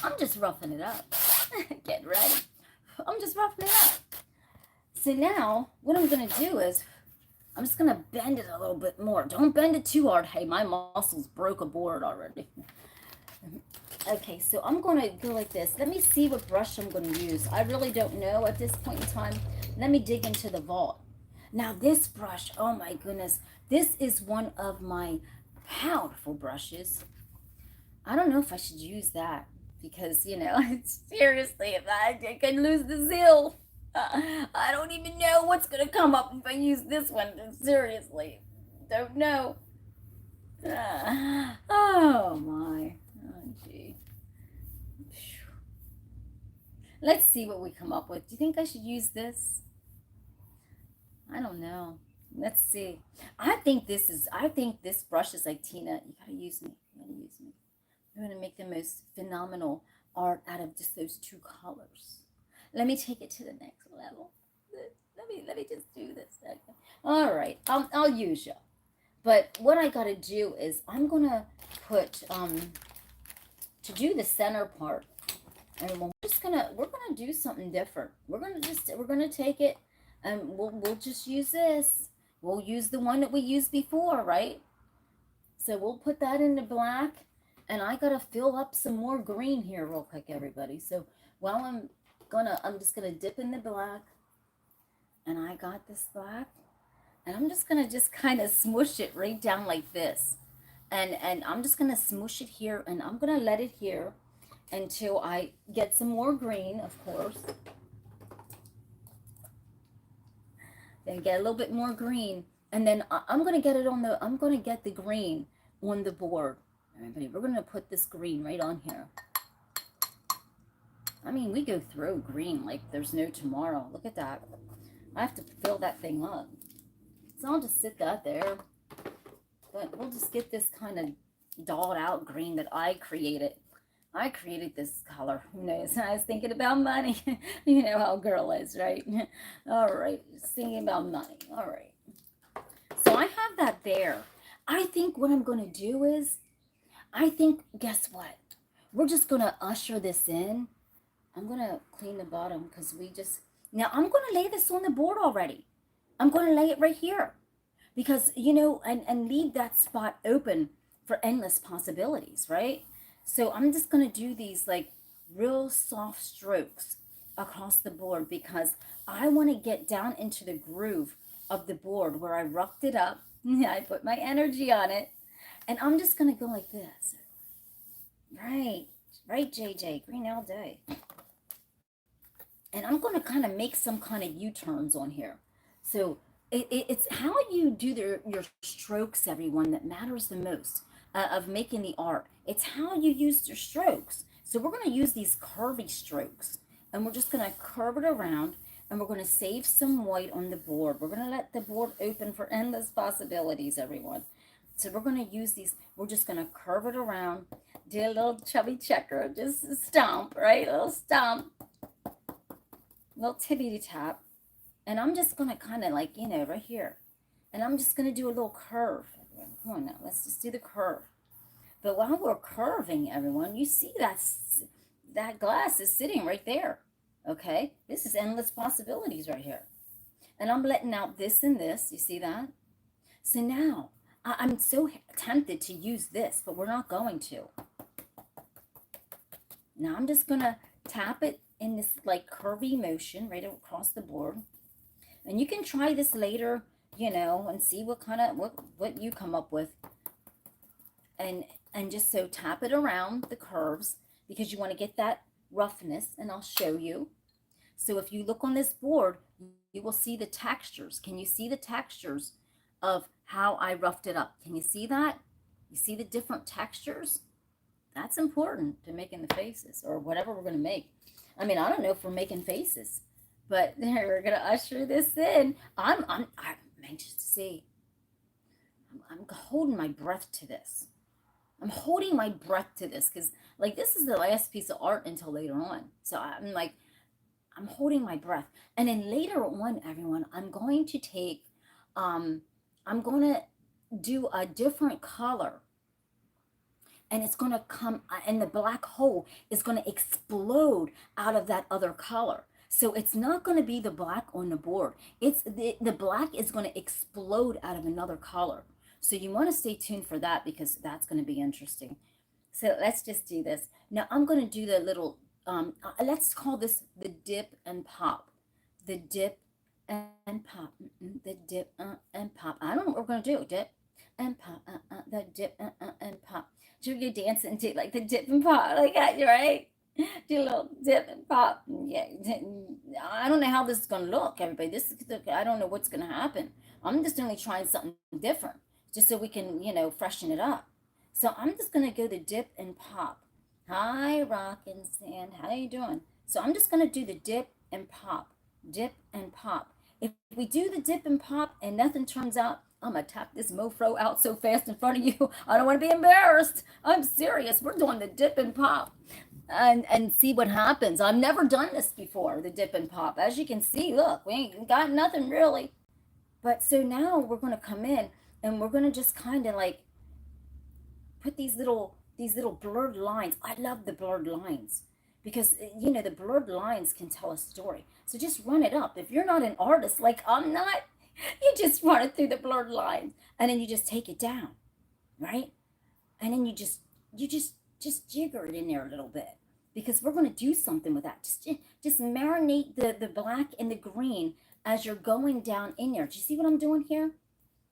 I'm just roughing it up. Get ready. I'm just roughing it up. So now what I'm going to do is I'm just going to bend it a little bit more. Don't bend it too hard. Hey, my muscles broke a board already. Okay, so I'm going to go like this. Let me see what brush I'm going to use. I really don't know at this point in time. Let me dig into the vault. Now this brush, oh my goodness, this is one of my powerful brushes. I don't know if I should use that because, seriously, if I can lose the zeal. I don't even know what's going to come up if I use this one. Seriously, don't know. Oh my. Oh gee. Let's see what we come up with. Do you think I should use this? I don't know. Let's see. I think this brush is like, Tina, you gotta use me. You gotta use me. I'm gonna make the most phenomenal art out of just those two colors. Let me take it to the next level. Let me just do this. Okay. All right. I'll use you. But what I gotta do is I'm gonna put to do the center part. And we're gonna do something different. We're gonna take it and we'll just use this. We'll use the one that we used before, right? So we'll put that into black, and I gotta fill up some more green here real quick, everybody. So while I'm just gonna dip in the black, and I got this black, and I'm just gonna just kind of smoosh it right down like this, and I'm just gonna smoosh it here, and I'm gonna let it here until I get some more green, of course. Then get a little bit more green, and then I'm gonna get the green on the board. Everybody, we're gonna put this green right on here. I mean, we go through green like there's no tomorrow. Look at that. I have to fill that thing up. So I'll just sit that there. But we'll just get this kind of dolled out green that I created. I created this color. Who knows? I was thinking about money. You know how a girl is, right? All right. Just thinking about money. All right. So I have that there. I think what I'm going to do is, guess what? We're just going to usher this in. I'm going to clean the bottom because now I'm going to lay this on the board already. I'm going to lay it right here because, and leave that spot open for endless possibilities, right? So I'm just going to do these like real soft strokes across the board because I want to get down into the groove of the board where I roughed it up. I put my energy on it, and I'm just going to go like this. Right, JJ, green all day. And I'm going to kind of make some kind of U-turns on here. So it's how you do your strokes, everyone, that matters the most. Of making the art. It's how you use your strokes. So we're going to use these curvy strokes, and we're just going to curve it around, and we're going to save some white on the board. We're going to let the board open for endless possibilities, everyone. So we're going to use these. We're just going to curve it around, do a little chubby checker, just stomp, right? A little stomp, little tippity tap, and I'm just going to kind of like, right here, and I'm just going to do a little curve. Come on now, let's just do the curve. But while we're curving, everyone, you see that glass is sitting right there. Okay, this is endless possibilities right here. And I'm letting out this and this. You see that? So now, I'm so tempted to use this, but we're not going to. Now I'm just going to tap it in this like curvy motion right across the board. And you can try this later, and see what kind of, what you come up with. And just so tap it around the curves because you want to get that roughness, and I'll show you. So if you look on this board, you will see the textures. Can you see the textures of how I roughed it up? Can you see that? You see the different textures? That's important to making the faces or whatever we're going to make. I mean, I don't know if we're making faces, but we're going to usher this in. I'm anxious to see. I'm holding my breath to this. I'm holding my breath to this because, like, this is the last piece of art until later on. So I'm holding my breath. And then later on, everyone, I'm going to take, I'm going to do a different color. And it's going to come, and the black hole is going to explode out of that other color. So it's not going to be the black on the board. It's the black is going to explode out of another color. So you want to stay tuned for that because that's going to be interesting. So let's just do this. Now I'm going to do the little, let's call this the dip and pop. The dip and pop. The dip and pop. I don't know what we're going to do. Dip and pop. The dip and pop. Should we go dancing to like the dip and pop like that, right? Do a little dip and pop. Yeah, I don't know how this is gonna look, everybody. I don't know what's gonna happen. I'm just only trying something different, just so we can, freshen it up. So I'm just gonna go the dip and pop. Hi, Rock and Sand. How you doing? So I'm just gonna do the dip and pop. If we do the dip and pop and nothing turns out, I'm gonna tap this mofro out so fast in front of you. I don't want to be embarrassed. I'm serious. We're doing the dip and pop and see what happens. I've never done this before, the dip and pop. As you can see, look, we ain't got nothing really. But so now we're gonna come in and we're gonna just kind of like put these little blurred lines. I love the blurred lines because the blurred lines can tell a story. So just run it up. If you're not an artist like I'm not, you just run it through the blurred lines and then you just take it down, right? And then you just jigger it in there a little bit because we're going to do something with that. Just marinate the black and the green as you're going down in there. Do you see what I'm doing here?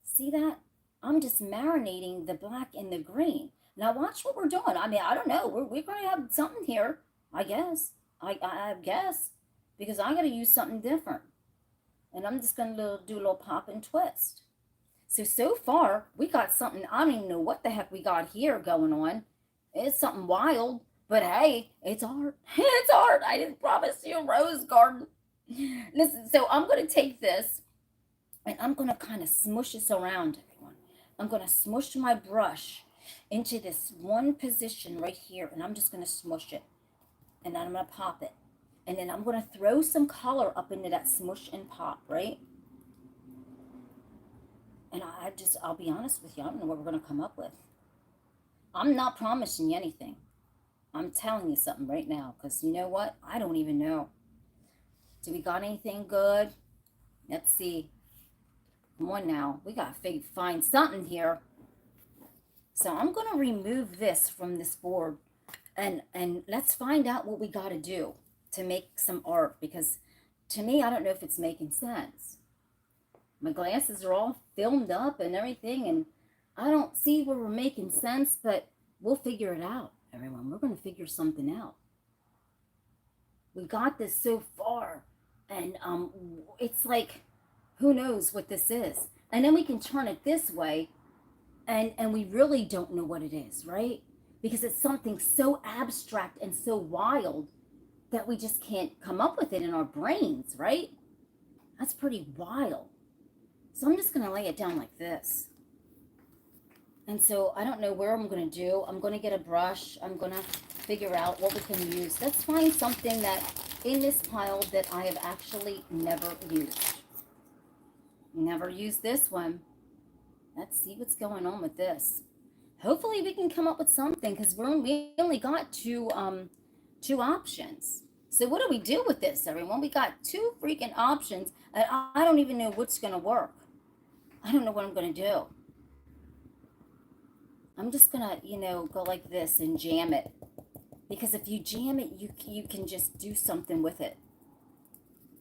See that? I'm just marinating the black and the green. Now watch what we're doing. I mean, I don't know. We're going to have something here, I guess. I guess because I got to use something different. And I'm just going to do a little pop and twist. So far, we got something. I don't even know what the heck we got here going on. It's something wild, but hey, it's art. It's art. I didn't promise you a rose garden. Listen, so I'm going to take this and I'm going to kind of smush this around, everyone. I'm going to smush my brush into this one position right here, and I'm just going to smush it. And then I'm going to pop it. And then I'm going to throw some color up into that smush and pop, right? And I'll be honest with you, I don't know what we're going to come up with. I'm not promising you anything. I'm telling you something right now, because you know what? I don't even know. Do we got anything good? Let's see. Come on now. We got to find something here. So I'm going to remove this from this board, and let's find out what we got to do to make some art, because to me, I don't know if it's making sense. My glasses are all filmed up and everything, and I don't see where we're making sense, but we'll figure it out, everyone. We're going to figure something out. We got this so far, and it's like, who knows what this is? And then we can turn it this way, and we really don't know what it is, right? Because it's something so abstract and so wild that we just can't come up with it in our brains, right? That's pretty wild. So I'm just going to lay it down like this. And so I don't know where I'm going to do. I'm going to get a brush. I'm going to figure out what we can use. Let's find something that in this pile that I have actually never used. Never used this one. Let's see what's going on with this. Hopefully we can come up with something, because we only got two options. So what do we do with this, everyone? We got two freaking options, and I don't even know what's going to work. I don't know what I'm going to do. I'm just going to, go like this and jam it. Because if you jam it, you can just do something with it.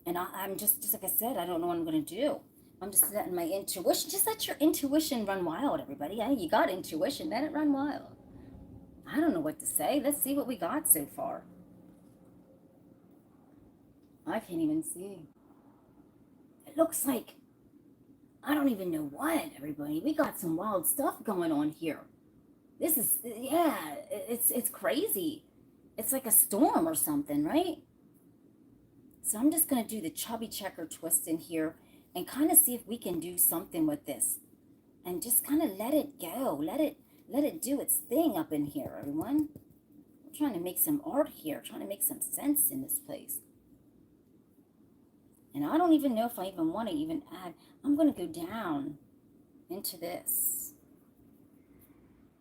And I'm just like I said, I don't know what I'm going to do. I'm just letting my intuition, just let your intuition run wild, everybody. Hey, you got intuition, let it run wild. I don't know what to say. Let's see what we got so far. I can't even see. It looks like, I don't even know what, everybody. We got some wild stuff going on here. This is, yeah, it's crazy. It's like a storm or something, right? So I'm just going to do the chubby checker twist in here and kind of see if we can do something with this. And just kind of let it go. Let it do its thing up in here, everyone. I'm trying to make some art here, trying to make some sense in this place. And I don't even know if I even want to even add. I'm going to go down into this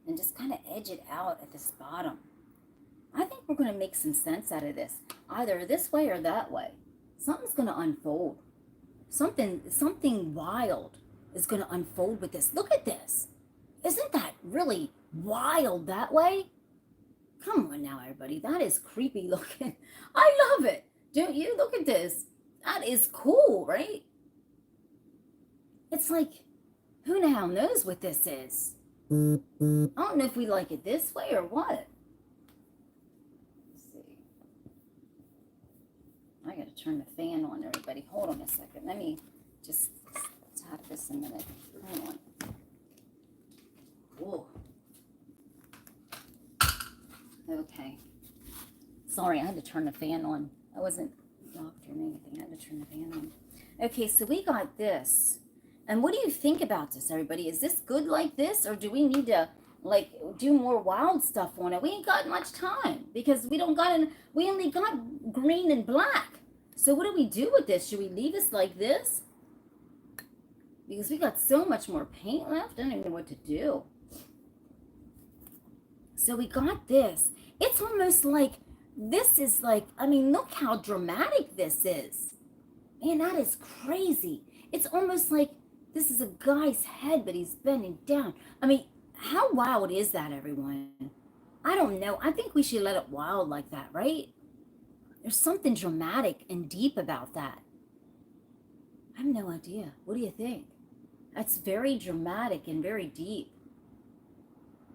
and just kind of edge it out at this bottom. I think we're going to make some sense out of this, either this way or that way. something's going to unfold. Something wild is going to unfold with this. Look at this. Isn't that really wild that way? Come on now, everybody. That is creepy looking. I love it. Don't you? Look at this. That is cool, right? It's like, who the hell knows what this is? I don't know if we like it this way or what. Let's see. I gotta turn the fan on, everybody. Hold on a second. Let me just tap this a minute. Hold on. Whoa. Okay. Sorry, I had to turn the fan on. I wasn't locked or anything. I had to turn the fan on. Okay, so we got this. And what do you think about this, everybody? Is this good like this, or do we need to like do more wild stuff on it? We ain't got much time because we only got green and black. So what do we do with this? Should we leave this like this? Because we got so much more paint left. I don't even know what to do. So we got this. It's almost like, this is like, I mean, look how dramatic this is. Man, that is crazy. It's almost like this is a guy's head, but he's bending down. I mean, how wild is that, everyone? I don't know. I think we should let it wild like that, right? There's something dramatic and deep about that. I have no idea. What do you think? That's very dramatic and very deep.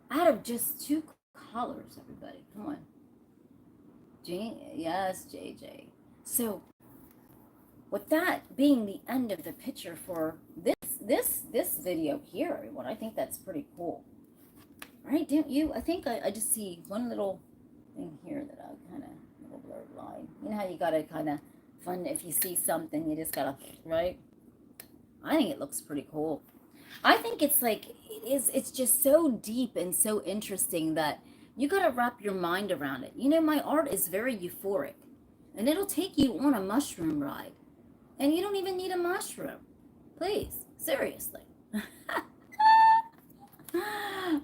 Out of just two colors, everybody. Come on. Yes, JJ. So, with that being the end of the picture for this video here, everyone, I think that's pretty cool. Right, don't you? I think I just see one little thing here that I kind of, little blurred line. You know how you gotta kind of fun, if you see something, you just gotta, right? I think it looks pretty cool. I think it's like, it's just so deep and so interesting that you gotta wrap your mind around it. You know, my art is very euphoric, and it'll take you on a mushroom ride. And you don't even need a mushroom. Please, seriously.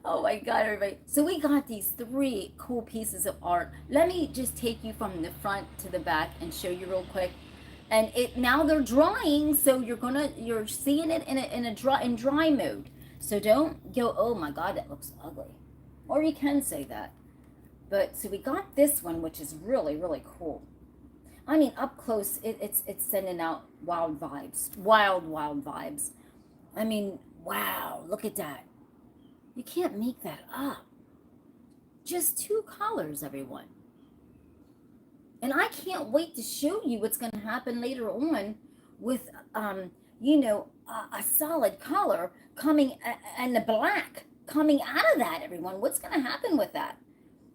Oh my God, everybody. So we got these 3 cool pieces of art. Let me just take you from the front to the back and show you real quick. And now they're drying, so you're seeing it in dry mode. So don't go, oh my God, that looks ugly. Or you can say that. But so we got this one, which is really, really cool. I mean, up close, it's sending out wild vibes. Wild vibes. I mean, wow, look at that. You can't make that up. Just 2 colors, everyone. And I can't wait to show you what's going to happen later on with, you know, a solid color coming, and the black coming out of that, everyone. What's going to happen with that?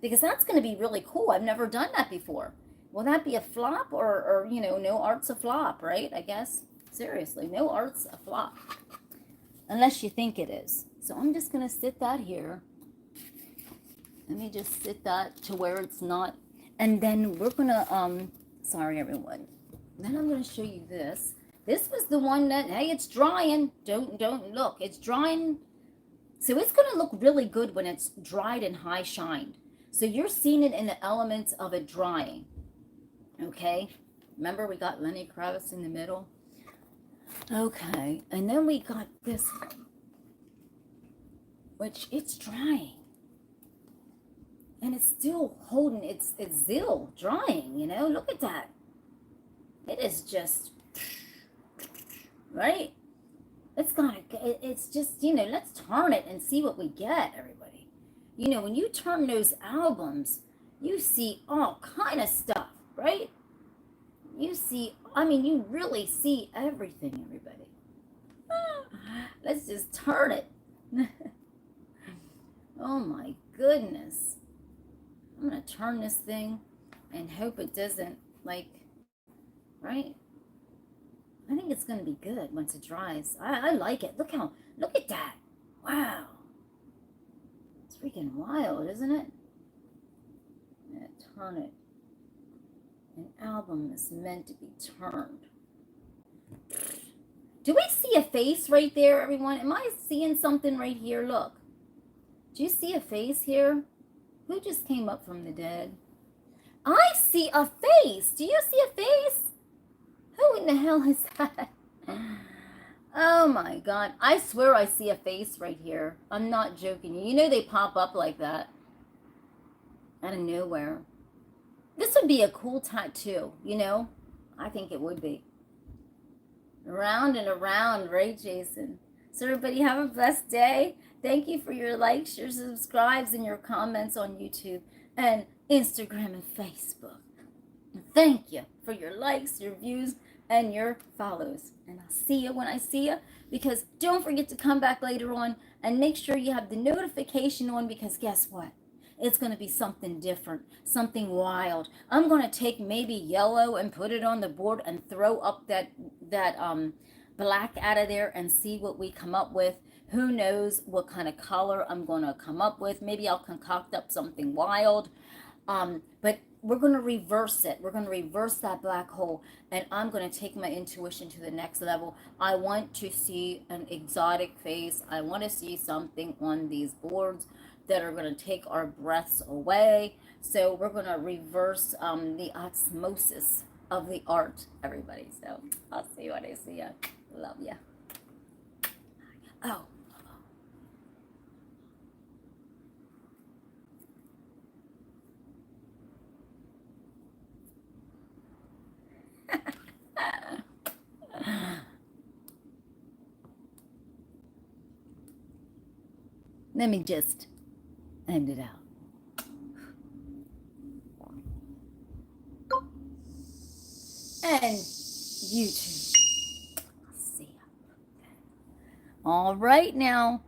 Because that's going to be really cool. I've never done that before. Will that be a flop, or you know, no art's a flop, right? I guess. Seriously, no art's a flop. Unless you think it is. So I'm just going to sit that here. Let me just sit that to where it's not. And then we're going to, sorry everyone. Then I'm going to show you this. This was the one that, hey, it's drying. Don't look. It's drying. So it's going to look really good when it's dried and high shined. So you're seeing it in the elements of it drying. Okay. Remember we got Lenny Kravitz in the middle? Okay. And then we got this one, which it's drying. And it's still holding its zeal drying, you know? Look at that. It is just, right? It's just, you know, let's turn it and see what we get, everybody. You know, when you turn those albums, you see all kind of stuff, right? You see, I mean, you really see everything, everybody. Let's just turn it. Oh my goodness. I'm going to turn this thing and hope it doesn't, like, right? I think it's going to be good once it dries. I like it. Look at that. Wow. It's freaking wild, isn't it? I'm going to turn it. An album is meant to be turned. Do we see a face right there, everyone? Am I seeing something right here? Look. Do you see a face here? Who just came up from the dead? I see a face. Do you see a face? Who in the hell is that? Oh my god. I swear I see a face right here. I'm not joking. You know they pop up like that out of nowhere. This would be a cool tattoo, you know? I think it would be. Around and around, right, Jason? So everybody have a blessed day. Thank you for your likes, your subscribes, and your comments on YouTube and Instagram and Facebook. And thank you for your likes, your views, and your follows. And I'll see you when I see you. Because don't forget to come back later on and make sure you have the notification on, because guess what? It's going to be something different, something wild. I'm going to take maybe yellow and put it on the board and throw up that black out of there and see what we come up with. Who knows what kind of color I'm going to come up with. Maybe I'll concoct up something wild. But we're going to reverse it. We're going to reverse that black hole, and I'm going to take my intuition to the next level. I want to see an exotic face. I want to see something on these boards that are going to take our breaths away. So we're going to reverse the osmosis of the art, everybody. So I'll see you when I see you. Love you. Oh. Let me just end it out. And you too. I'll see ya. All right now.